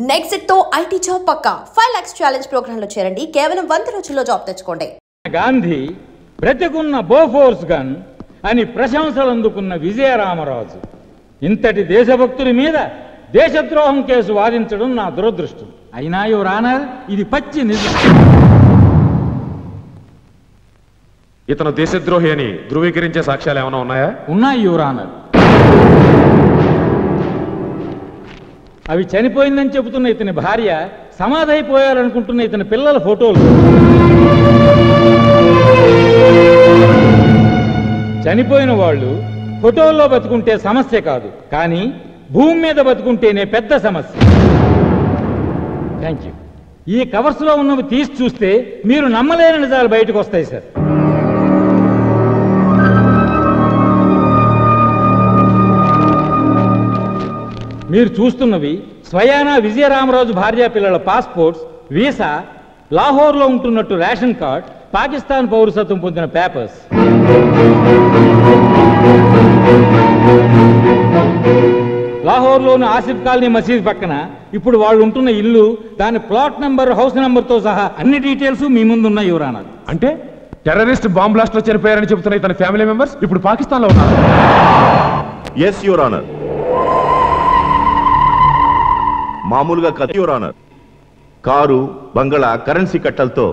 Next తో IT job పక్కా 5 lakhs challenge program లో చేరండి. కేవలం 100 రోజుల్లో జాబ్ తెచ్చుకోండి. గాంధీ బ్రతికున్న బోఫోర్స్ గన్ అని ప్రశంసలు అందుకున్న విజయరామరాజు ఇంతటి దేశభక్తుడి మీద దేశద్రోహం కేసు వాదించడం నా దురదృష్టం. అయినా యువర్ ఆనర్, ఇది పచ్చి నిజం. ఇతను దేశద్రోహి అని ధృవీకరించే సాక్ష్యాలు ఏమైనా ఉన్నాయా? ఉన్నాయి యువర్ ఆనర్. అవి చనిపోయిందని చెబుతున్న ఇతని భార్య, సమాధైపోయారనుకుంటున్న ఇతని పిల్లల ఫోటోలు, చనిపోయిన వాళ్ళు ఫోటోల్లో బతుకుంటే సమస్య కాదు, కానీ భూమి మీద బతుకుంటేనే పెద్ద సమస్య. Thank you. ఈ కవర్స్లో ఉన్నవి తీసి చూస్తే మీరు నమ్మలేని నిజాలు బయటకు వస్తాయి సార్. మీరు చూస్తున్నవి స్వయానా విజయరామరాజు భార్యా పిల్లల పాస్పోర్ట్స్, వీసా, లాహోర్లో ఉంటున్నట్టు రేషన్ కార్డ్, పాకిస్తాన్ పౌరసత్వం పొందిన పేపర్స్. లాహోర్లోని ఆసిఫ్ కాలనీ మసీద్ పక్కన ఇప్పుడు వాళ్ళు ఉంటున్న ఇల్లు, దాని ప్లాట్ నెంబర్, హౌస్ నెంబర్తో సహా అన్ని డీటెయిల్స్ మీ ముందు ఉన్నాయి యువర్ ఆనర్. అంటే టెర్రరిస్ట్ బాంబ్ బ్లాస్ట్ లో చనిపోయారని చెబుతున్న ఇతని ఫ్యామిలీ మెంబర్స్ ఇప్పుడు పాకిస్తాన్ లో ఉన్నారు. Yes your honour. మామూలుగా కాదు యువర్ ఆనర్. కారు, బంగళా, కరెన్సీ కట్టలతో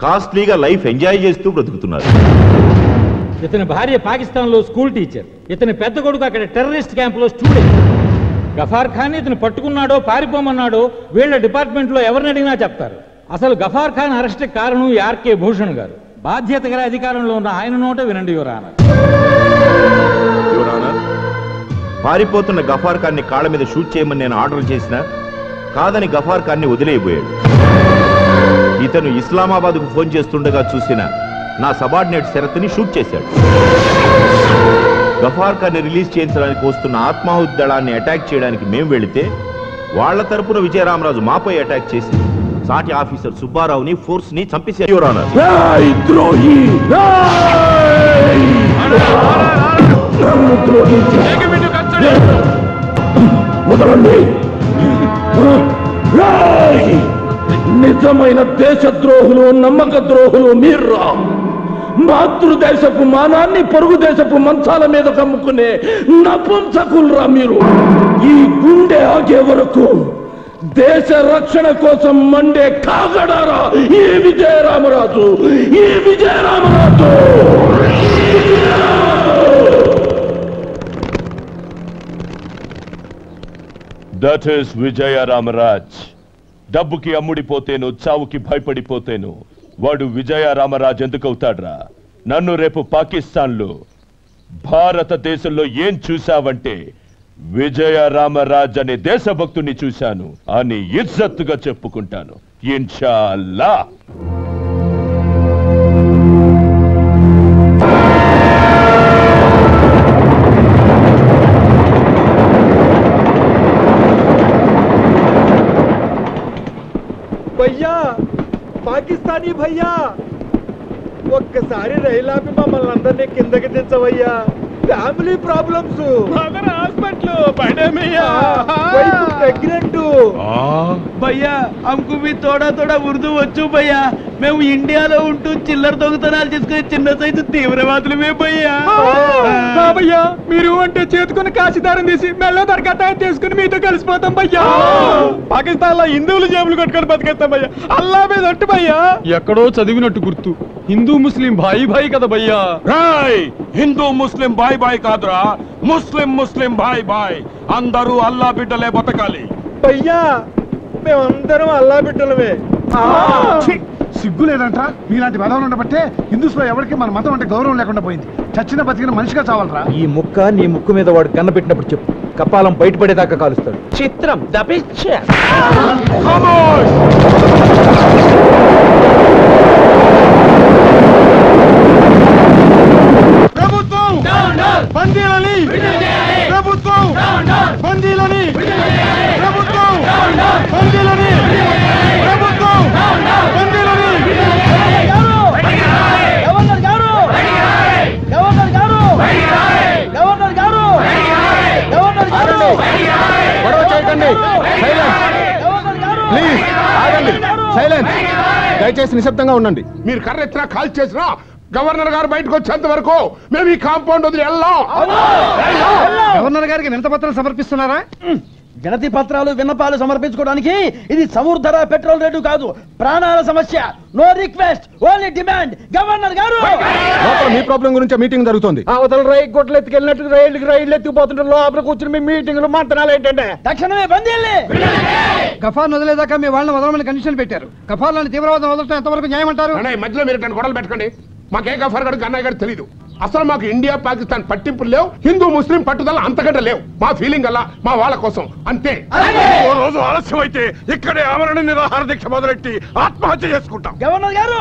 కాస్ట్లీగా లైఫ్ ఎంజాయ్ చేస్తూ బ్రతుకుతున్నారు. ఇతని భార్య పాకిస్తాన్లో స్కూల్ టీచర్, ఇతని పెద్ద కొడుకు అక్కడ టెర్రరిస్ట్ క్యాంపులో స్టూడెంట్. గఫార్ ఖాన్ ఇతను పట్టుకున్నాడో పారిపోమన్నాడో వీళ్ళ డిపార్ట్మెంట్లో ఎవరిని అడిగినా చెప్తారు. అసలు గఫార్ ఖాన్ అరెస్ట్ కారణం ఆర్కే భూషణ్ గారు. బాధ్యత గల అధికారంలో ఉన్న ఆయన నోట వినండి యువర్ ఆనర్. యువర్ ఆనర్, పారిపోతున్న గఫార్ ఖాన్ ని కాళ్ళ మీద షూట్ చేయమని నేను ఆర్డర్ చేసినా కాదని గఫార్ ఖాన్ ని వదిలేయబోయాడు. ఇతను ఇస్లామాబాద్కు ఫోన్ చేస్తుండగా చూసిన నా సబార్డినేట్ శరత్ని షూట్ చేశాడు. గఫార్ ఖాన్ ని రిలీజ్ చేయించడానికి వస్తున్న ఆత్మాహుతి దళాన్ని అటాక్ చేయడానికి మేము వెళితే వాళ్ల తరపున విజయరామరాజు మాపై అటాక్ చేసి సాటి ఆఫీసర్ సుబ్బారావుని ఫోర్స్ ని చంపేశారు యువర్ ఆనర్. నిజమైన దేశద్రోహులు, నమ్మక ద్రోహులు మీర్రా. మాతృదేశపు మానాన్ని పొరుగు దేశపు మంచాల మీద కమ్ముకునే నపుంసకుల్రా మీరు. ఈ గుండె ఆగే వరకు దేశ రక్షణ కోసం మండే కాగడారా ఈ విజయరామరాజు. ఈ విజయరామరాజు దట్ ఈస్ విజయరామరాజ్. డబ్బుకి అమ్ముడిపోతేను, చావుకి భయపడిపోతేను వాడు విజయరామరాజ్ ఎందుకవుతాడ్రా? నన్ను రేపు పాకిస్తాన్లో, భారతదేశంలో ఏం చూశావంటే విజయరామరాజ్ అనే దేశభక్తుని చూశాను అని ఇజ్జత్తుగా చెప్పుకుంటాను ఇన్షాల్లా. భయ్యా, పాకిస్తానీ భయ్యా, ఒక్కసారి రైలు ఆపి మమ్మల్ని అందరినీ కిందకి దించవయ్యా. Family problems, hospital pregnant. భయ్యా హమ్కు भी थोड़ा थोड़ा ఉర్దూ వచ్చు భయ్యా. మేము ఇండియాలో ఉంటూ చిల్లర దొంగతనాలు చేసుకునే చిన్న సైజు తీవ్రవాదులమే భయ్యా. భయ్యా, మీరు అంటే చేతుకుని కాశీదారం తీసి మెల్ల దరకతాయి తీసుకుని మీతో కలిసిపోతాం భయ్యా. పాకిస్తాన్ లో హిందువులు జేబులు కట్టుకొని బతికేస్తాం భయ్యా. అల్లా మీద ఒట్టు భయ్యా. ఎక్కడో చదివినట్టు గుర్తు, హిందూ ముస్లిం భాయి భాయి కదా భయ్యా. హిందూ ముస్లిం భాయ్ భాయ్ కాదురా, ముస్లిం ముస్లిం భాయ్ భాయ్. అందరూ అల్లా బిడ్డలే బతకాలి భయ్యా. మేమందరం అల్లా బిడ్డలమే. సిగ్గు లేదంటా? మీలాంటి బలవలు ఉండబట్టే హిందూస్ లో ఎవరికి మన మతం అంటే గౌరవం లేకుండా పోయింది. చచ్చిన బతికిన మనిషిగా చావాలరా. ఈ ముక్క నీ ముక్కు మీద వాడు కన్నపెట్టినప్పుడు చెప్పు, కపాలం బయటపడేదాకా కాలుస్తాడు. చిత్రం దపిచ్చ. ప్రభుత్వం బందీలని, ప్రభుత్వం బందీలని, ప్రభుత్వం బందీలని, ప్రభుత్వం బందీలని. గవర్నర్ గారు, గవర్నర్ గారు, గవర్నర్ గారు, గవర్నర్ గారు, గొడవ చేయకండి. ప్లీజ్ ఆగండి. సైలెన్స్. దయచేసి నిశ్శబ్దంగా ఉండండి. మీరు కర్ర ఎత్తినా కాల్ చేసినా గవర్నర్ గారు బయటకు వచ్చేంత వరకు మేము ఈ కాంపౌండ్ వదిలి వెళ్ళాం. గవర్నర్ గారికి వినతిపత్రం సమర్పిస్తున్నారా? వినతి పత్రాలు విన్నపాలు సమర్పించుకోవడానికి ఇది సముద్ర పెట్రోల్ రేటు కాదు, ప్రాణాల సమస్య. No request, only demand. Governor గారు, మీ ప్రాబ్లం గురించి మీటింగ్ జరుగుతుంది. అవతల రైలు గొడ్లు ఎత్తుకెళ్ళినట్టు రైళ్లు ఎత్తుకుపోతుంటారు. లోపల కూర్చుని మీ మీటింగ్లు మంతనాలు ఏంటంటే తక్షణమే బంద్. గఫార్ వదిలేదాకా మీ వాళ్ళని వదలమని కండిషన్ పెట్టారు. గఫార్లను తీవ్రవాదం వదలటం ఎంతవరకు న్యాయమంటారు? మధ్యలో మీరు గొడవలు పెట్టకండి. మాకే గఫార్ గడు అన్నయ్య గారు తెలియదు. అసలు మాకు ఇండియా పాకిస్తాన్ పట్టింపులు లేవు, హిందూ ముస్లిం పట్టుదల అంతకంటే లేవు. మా ఫీలింగ్ అలా మా వాళ్ళ కోసం అంతే. ఓ రోజు ఆలస్యం అయితే ఇక్కడే ఆమరణ నిరాహార దీక్ష మొదలెట్టి ఆత్మహత్య చేసుకుంటాం. గవర్నర్ గారు,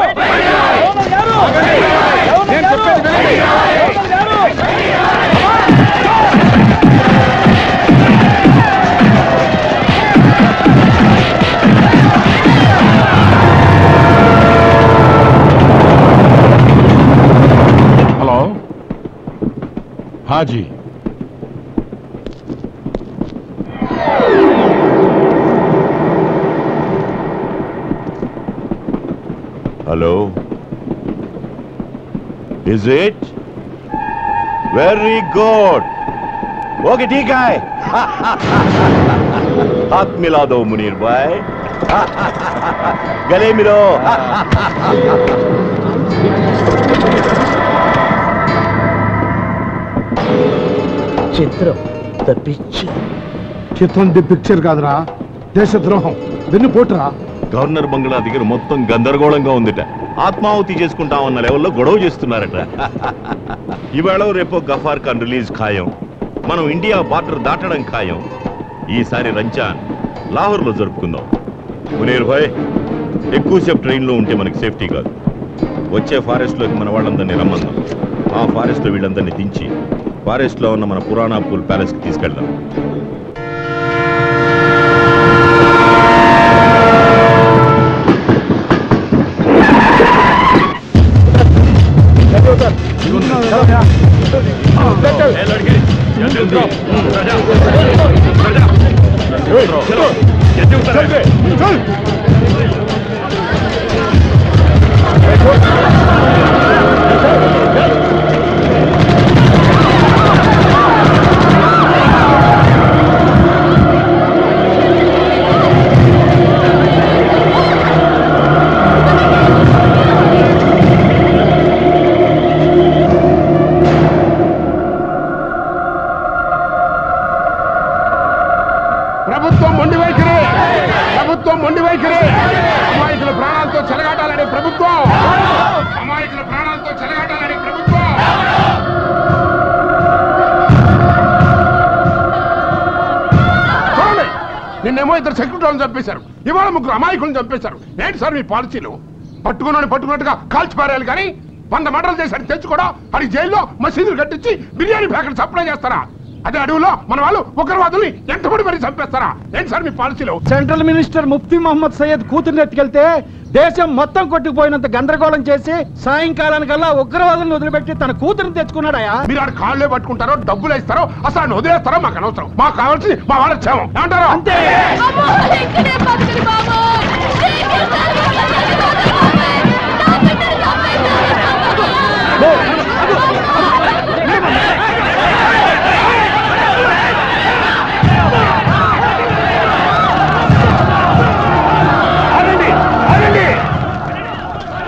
hello Haji. Hello? Is it? Very good. Okay, ठीक है. हाथ मिला दो मुनीर भाई. गले मिलो. చిత్రం ద పిక్చర్. చిత్రం ది పిక్చర్ కాదురా, దేశద్రోహం. వెన్ను పోటురా. గవర్నర్ బంగ్లా దగ్గర మొత్తం గందరగోళంగా ఉందిట. ఆత్మాహుతి చేసుకుంటామన్న లెవెల్లో గొడవ చేస్తున్నారట. ఇవాళ రేపో గఫార్ ఖాన్ రిలీజ్ ఖాయం. మనం ఇండియా బార్డర్ దాటడం ఖాయం. ఈసారి రంజాన్ లాహోర్లో జరుపుకుందాం. మునీర్ భాయ్, ఎక్కువసేపు ట్రైన్లో ఉంటే మనకి సేఫ్టీ కాదు. వచ్చే ఫారెస్ట్లోకి మన వాళ్ళందరినీ రమ్మందాం. ఆ ఫారెస్ట్లో వీళ్ళందరినీ దించి ఫారెస్ట్లో ఉన్న మన పురాణా పూల్ ప్యాలెస్కి తీసుకెళ్దాం. మొండి వైఖరి. అమాయకుల ప్రాణాలతో చెలగాటాలని ప్రభుత్వం. అమాయకుల ప్రాణాలతో చెలగాటాలని ప్రభుత్వం. చూడండి, నిన్నేమో ఇద్దరు సెక్యూరిటీలను చంపేశారు, ఇవాళ ముగ్గురు అమాయకులను చంపేశారు. ఏంటి సార్ మీ పాలసీలు? పట్టుకున్నట్టుగా కాల్చి పారేయాలి కానీ 100 మర్డర్లు చేశారు తెచ్చుకోవడం, అది జైల్లో మసీదులు కట్టించి బిర్యానీ ప్యాకెట్ సప్లై చేస్తారా? అదే అడవులో మన వాళ్ళు ఉగ్రవాదుల్ని ఎంతబడి మరి చంపేస్తారా? ఏంటి సార్ మీ పాలసీలో? సెంట్రల్ మినిస్టర్ ముఫ్తీ మహమ్మద్ సయ్యద్ కూతుర్ని ఎత్తుకెళ్తే దేశం మొత్తం కొట్టుకుపోయినంత గందరగోళం చేసి సాయంకాలానికల్లా ఉగ్రవాదులను వదిలిపెట్టి తన కూతురుని తెచ్చుకున్నాడయా. మీరు ఆడ కాళ్ళే పట్టుకుంటారో డబ్బులు ఇస్తారో అసలు వదిలేస్తారో మాకు అనవసరం. మాకు కావాల్సింది మా వాళ్ళ క్షేమం. ఏమంటారు? అంతే.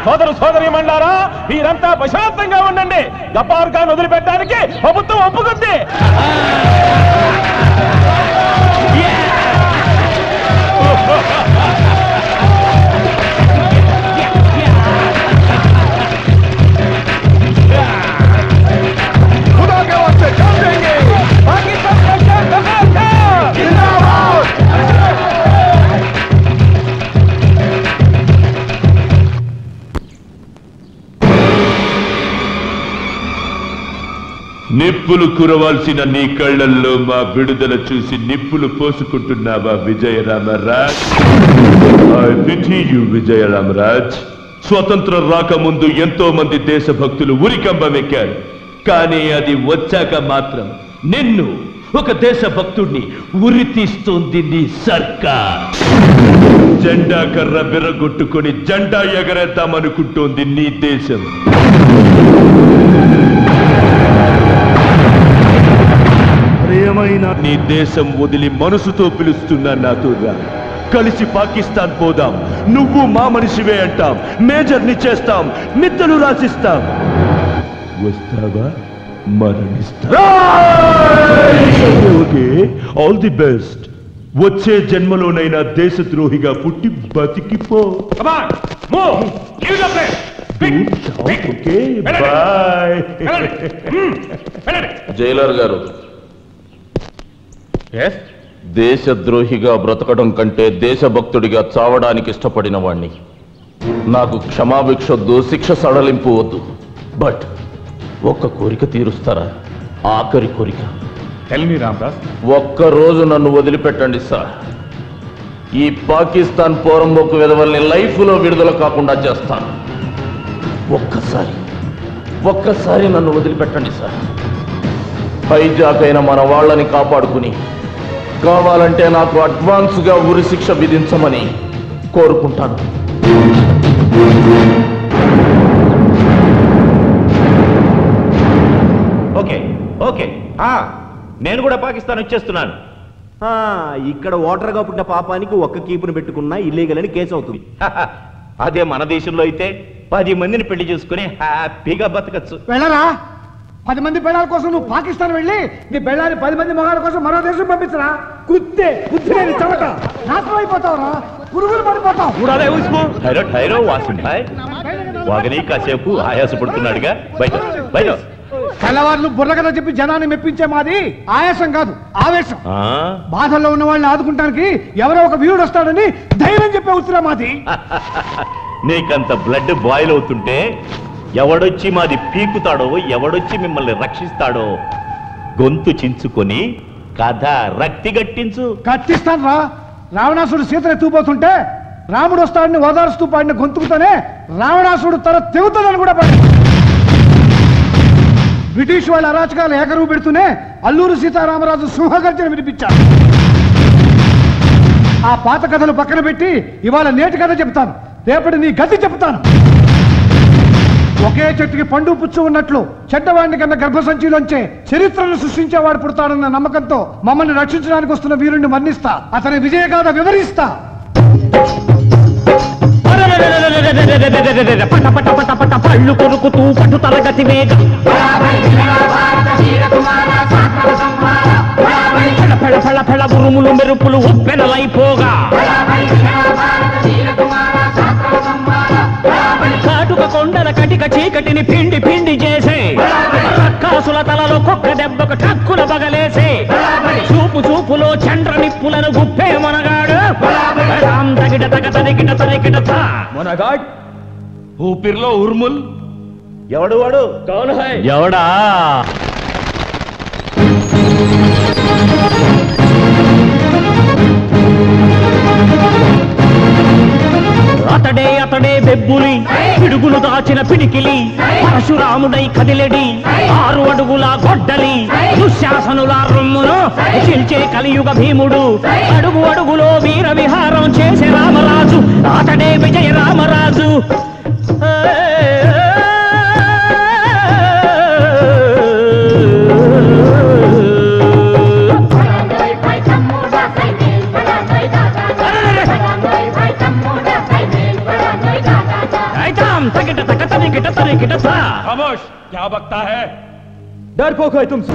సోదరు సోదరి మండారా, మీరంతా ప్రశాంతంగా ఉండండి. గఫార్ ఖాన్ వదిలిపెట్టడానికి ప్రభుత్వం ఒప్పుకుంది. నిప్పులు కురవాల్సిన నీ కళ్ళల్లో మా విడుదల చూసి నిప్పులు పోసుకుంటున్నావా Vijayaramaraj? I pity you Vijayaramaraj. స్వతంత్రం రాకముందు ఎంతో మంది దేశభక్తులు ఉరికంబమెక్కారు. కానీ అది వచ్చాక మాత్రం నిన్ను ఒక దేశభక్తుడిని ఉరి తీస్తోంది నీ సర్కార్. జెండా కర్ర బిర్రగొట్టుకొని జెండా ఎగరేద్దామనుకుంటోంది నీ దేశం. ప్రియమైన నీ దేశం వదిలి మనసుతో పిలుస్తున్నా నాతో రా. కలిసి పాకిస్తాన్ పోదాం. నువ్వు మా మనిషివే అంటాం, మేజర్ని చేస్తాం, మిత్తలు రాసిస్తాం. వస్తావా? మరణిస్తా. Okay, all the best. వచ్చే జన్మలోనైనా దేశద్రోహిగా పుట్టి బతికిపో. జైలర్ గారు, దేశద్రోహిగా బ్రతకడం కంటే దేశభక్తుడిగా చావడానికి ఇష్టపడిన వాణ్ణి. నాకు క్షమాభిక్షొద్దు, శిక్ష సడలింపు వద్దు. బట్ ఒక్క కోరిక తీరుస్తారా? ఆఖరి కోరిక. ఒక్కరోజు నన్ను వదిలిపెట్టండి సార్. ఈ పాకిస్తాన్ పోరంబోకు విధవల్ని లైఫ్లో విడుదల కాకుండా చేస్తాను. ఒక్కసారి నన్ను వదిలిపెట్టండి సార్. హైజాక్ అయిన మన వాళ్ళని కాపాడుకుని కావాలంటే నాకు అడ్వాన్స్గా ఉరి శిక్ష విధించమని కోరుకుంటాను. ఓకే ఓకే, నేను కూడా పాకిస్తాన్ వచ్చేస్తున్నాను. ఇక్కడ ఓటర్గా పుట్టిన పాపానికి ఒక్క కీపును పెట్టుకున్నా ఇల్లీగల్ అని కేసు అవుతుంది. అదే మన దేశంలో అయితే 10 మందిని పెళ్లి చేసుకుని హ్యాపీగా బతకచ్చు. వెళ్ళరా? 10 మంది పెళ్ళాల కోసం నువ్వు పాకిస్తాన్ వెళ్ళి నీ పెళ్ళాన్ని 10 మంది మగాళ్ళ కోసం మరో దేశం పంపించరా? కుత్తే కుత్తిలేని చవట నాశనం అయిపోతావురా, పురుగులు పడిపోతావు. వాగని కాసేపు ఆయాసపడుతున్నాడుగా, బయట బయట. తెల్లవారులు బుర్రకథ చెప్పి జనాన్ని మెప్పించే మాది ఆయాసం కాదు, ఆవేశం. బాధల్లో ఉన్న వాళ్ళని ఆదుకుంటానికి ఎవరో ఒక వీరుడు వస్తాడని ధైర్యం చెప్పే ఉత్తరా మాది. నీకంత బ్లడ్ బాయిల్ అవుతుంటే ఎవడొచ్చి మాది పీకుతాడో, ఎవడొచ్చి మిమ్మల్ని రక్షిస్తాడో గొంతు చించుకొని కథ రక్తి గట్టించు. కట్టిస్తాను రా. రావణాసుడు సీతను ఎత్తుకుపోతుంటే రాముడు వస్తాడని ఓదారుస్తూ పాడిన గొంతుకుతోనే రావణాసుడు తన తెగుతుందని కూడా పాడి. బ్రిటిష్ వాళ్ళ అరాచకాలు ఏకరువు పెడుతూనే అల్లూరు సీతారామరాజు సింహగర్జన వినిపించాడు. ఆ పాత కథలు పక్కన పెట్టి ఇవాళ నేటి కథ చెప్తాను, రేపటి నీ గతి చెప్తాను. ఒకే చెట్టుకి పండు పుచ్చు ఉన్నట్లు చెడ్డవాడిని కన్నా గర్భసంచిలోంచే చరిత్రను సృష్టించేవాడు పుడతాడన్న నమ్మకంతో మమ్మల్ని రక్షించడానికి వస్తున్న వీరుణ్ణి వర్ణిస్తా, అతని విజయగాథ వివరిస్తా. పట పట పట పట పళ్ళు కొరుకుతూ పట్టు తరగతి వేగ ఫెళ ఫెళ ఫెళ ఉరుములు మెరుపులు ఉప్పెనలైపోగా కాటుక కొండల కటిక చీకటిని పిండి పిండి చేసే రక్కాసుల తలలో కుక్క దెబ్బకు టక్కుల బగలేసే చూపు చూపులో చండ్ర నిప్పులను గుప్పే మనగాడు తగిట తగ తరికిట తరికిట మనగాడ్ ఊపిరిలో ఉర్ముల్. ఎవడు వాడు? ఎవడా? అతడే అతడే బెబ్బులి, పిడుగులు దాచిన పిడికిలి, పరశురాముడై కదిలెడి 6 అడుగుల గొడ్డలి, దుశ్శాసనుల రొమ్మును చిల్చే కలియుగ భీముడు, అడుగు అడుగులో వీర విహారం చేసే రామరాజు, అతడే విజయ రామరాజు. खामोश, क्या बकता है? डरपोक है तुमसे।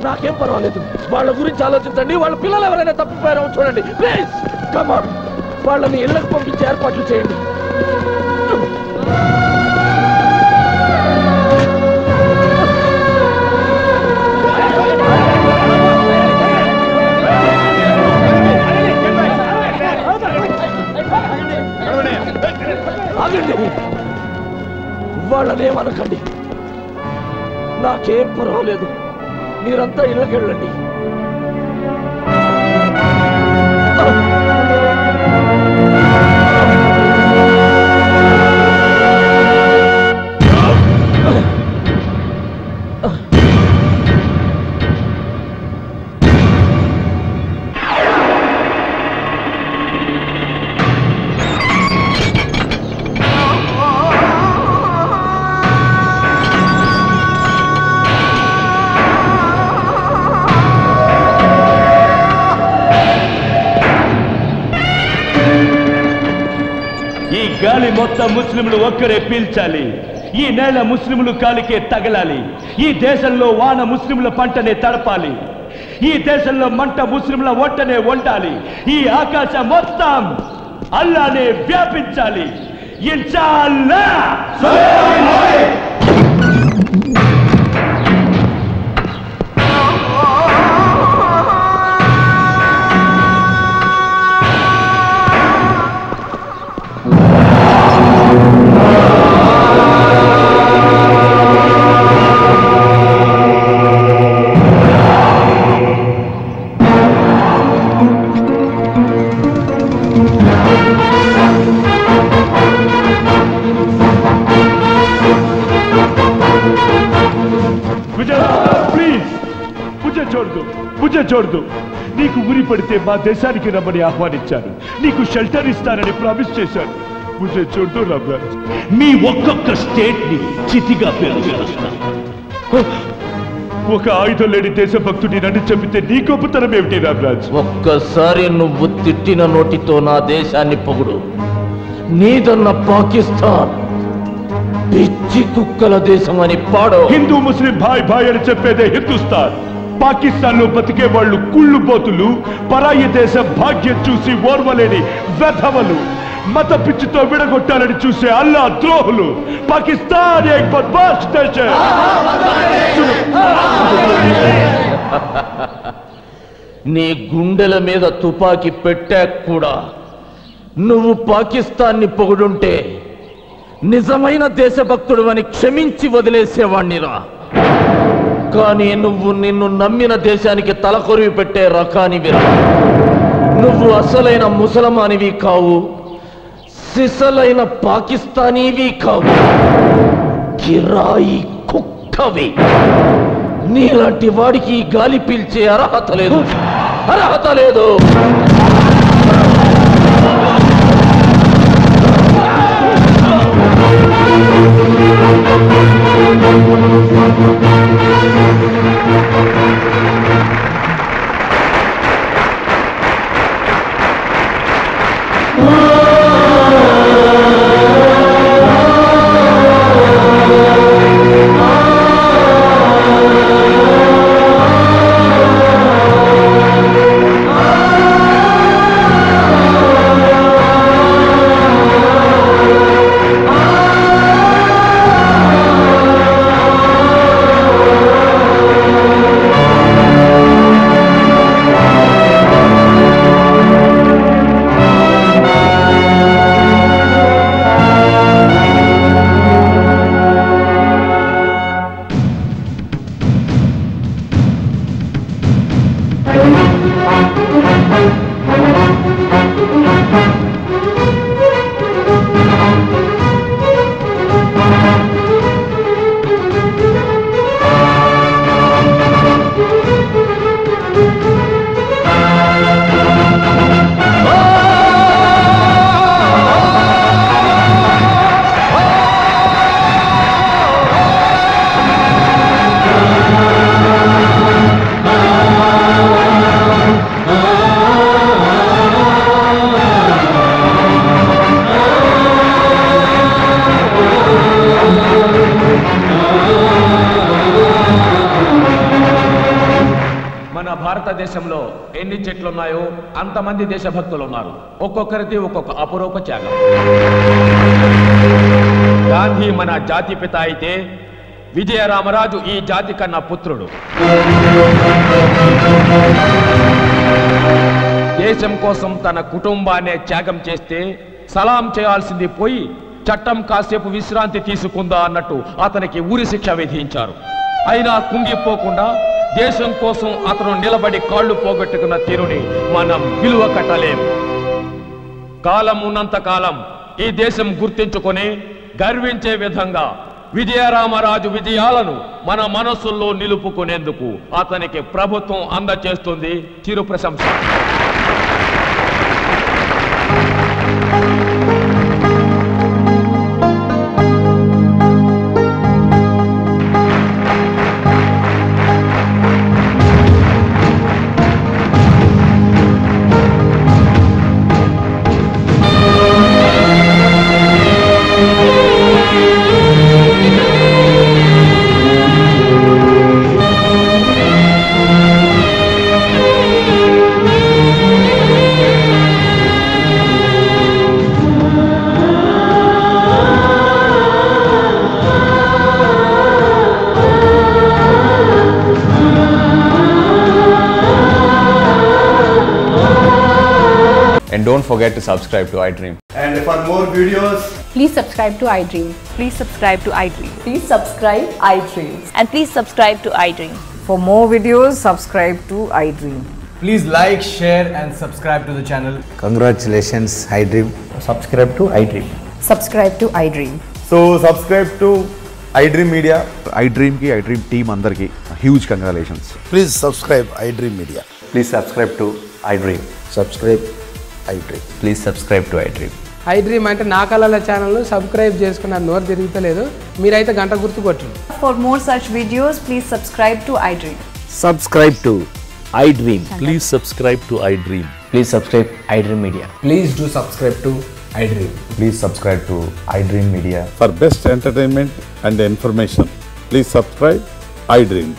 నాకేం పర్వాలేదు. వాళ్ళ గురించి ఆలోచించండి. వాళ్ళ పిల్లలు ఎవరైనా తప్పిపోయారో చూడండి ప్లీజ్. కమాన్, వాళ్ళని ఇళ్ళకు పంపించే ఏర్పాట్లు చేయండి. ఆగండి, వాళ్ళనేమనకండి. నాకేం పర్వాలేదు. మీరంతా ఇళ్ళకెళ్ళండి. గాలి మొత్తం ముస్లింలు ఒక్కరే పీల్చాలి. ఈ నేల ముస్లింలు కాలికే తగలాలి. ఈ దేశంలో వాన ముస్లింల పంటనే తడపాలి. ఈ దేశంలో మంట ముస్లింల ఒట్టనే వండాలి. ఈ ఆకాశం మొత్తం అల్లానే వ్యాపించాలి. ఇన్షాఅల్లాహ్. చూడదు. నీకు ఉరి పడితే మా దేశానికి రమ్మని ఆహ్వానించాను. నీకు షెల్టర్ ఇస్తానని ప్రామిస్ చేశాను. ముజే చూడదు రామ్రాజ్. మీ ఒక్కొక్క స్టేట్ ని చితిగా పేరుస్తాను. ఒక ఆయుధం లేని దేశభక్తుడి నన్ను చంపితే నీ గొప్పతనం ఏమిటి రామ్రాజ్? ఒక్కసారి నువ్వు తిట్టిన నోటితో నా దేశాన్ని పొగుడు. నీదన్న పాకిస్తాన్ పిచ్చి కుక్కల దేశం అని పాడో. హిందూ ముస్లిం భాయ్ భాయ్ అని చెప్పేదే హిందుస్థాన్. పాకిస్తాన్ లో బతికే వాళ్ళు కుళ్ళు బోతులు, పరాయి దేశ భాగ్యం చూసి ఓర్వలేని వెధవలు, మత పిచ్చితో విడగొట్టాలని చూసే అల్లా ద్రోహులు. పాకిస్తాన్ ఏక్ బద్మాష్ దేశం. నీ గుండెల మీద తుపాకీ పెట్టాక కూడా నువ్వు పాకిస్తాన్ని పొగుడుంటే నిజమైన దేశభక్తుడు అని క్షమించి వదిలేసేవాణ్ణిరా. కానీ నువ్వు నిన్ను నమ్మిన దేశానికి తలకొరివి పెట్టే రకానివిరా. నువ్వు అసలైన ముసలమానివి కావు, సిసలైన పాకిస్తానీవి కావు, కిరాయి కుక్కవి. నీలాంటి వాడికి గాలి పీల్చే అర్హత లేదు. అర్హత లేదు. ఎన్ని చెట్లున్నాయో అంతమంది దేశభక్తులు ఉన్నారు. ఒక్కొక్కరిది ఒక్కొక్క అపురూప త్యాగం. గాంధీ మన జాతి పిత అయితే విజయరామరాజు ఈ జాతి కన్నా పుత్రుడు. దేశం కోసం తన కుటుంబాన్నే త్యాగం చేస్తే సలాం చేయాల్సింది పోయి చట్టం కాసేపు విశ్రాంతి తీసుకుందా అన్నట్టు అతనికి ఉరి శిక్ష విధించారు. అయినా కుంగిపోకుండా దేశం కోసం అతను నిలబడి కాళ్ళు పోగొట్టుకున్న తీరుని మనం విలువ కట్టలేం. కాలం ఉన్నంత కాలం ఈ దేశం గుర్తించుకొని గర్వించే విధంగా విజయరామరాజు విజయాలను మన మనస్సుల్లో నిలుపుకునేందుకు అతనికి ప్రభుత్వం అందజేస్తుంది చిరు ప్రశంస. And don't forget to subscribe to iDream. And for more videos, please subscribe to iDream. Please subscribe to iDream. Please subscribe iDream. And please subscribe to iDream. For more videos, subscribe to iDream. Please like, share and subscribe to the channel. Congratulations, iDream. Subscribe to iDream. Subscribe to iDream. so subscribe to iDream Media. iDream ki iDream team andarki huge congratulations. Please subscribe iDream Media. Please subscribe to iDream. Subscribe iDream. Please subscribe to iDream. iDream అంటే నా కళల channel subscribe చేసుకున్న నోరు తిరుగుతలేదు. మీరైతే గంట గుర్తు కొట్టండి. For more such videos, please subscribe to iDream. Subscribe to iDream. Please subscribe to iDream. Please subscribe iDream Media. Please do subscribe to iDream. Please subscribe to iDream Media. For best entertainment and information, please subscribe iDream.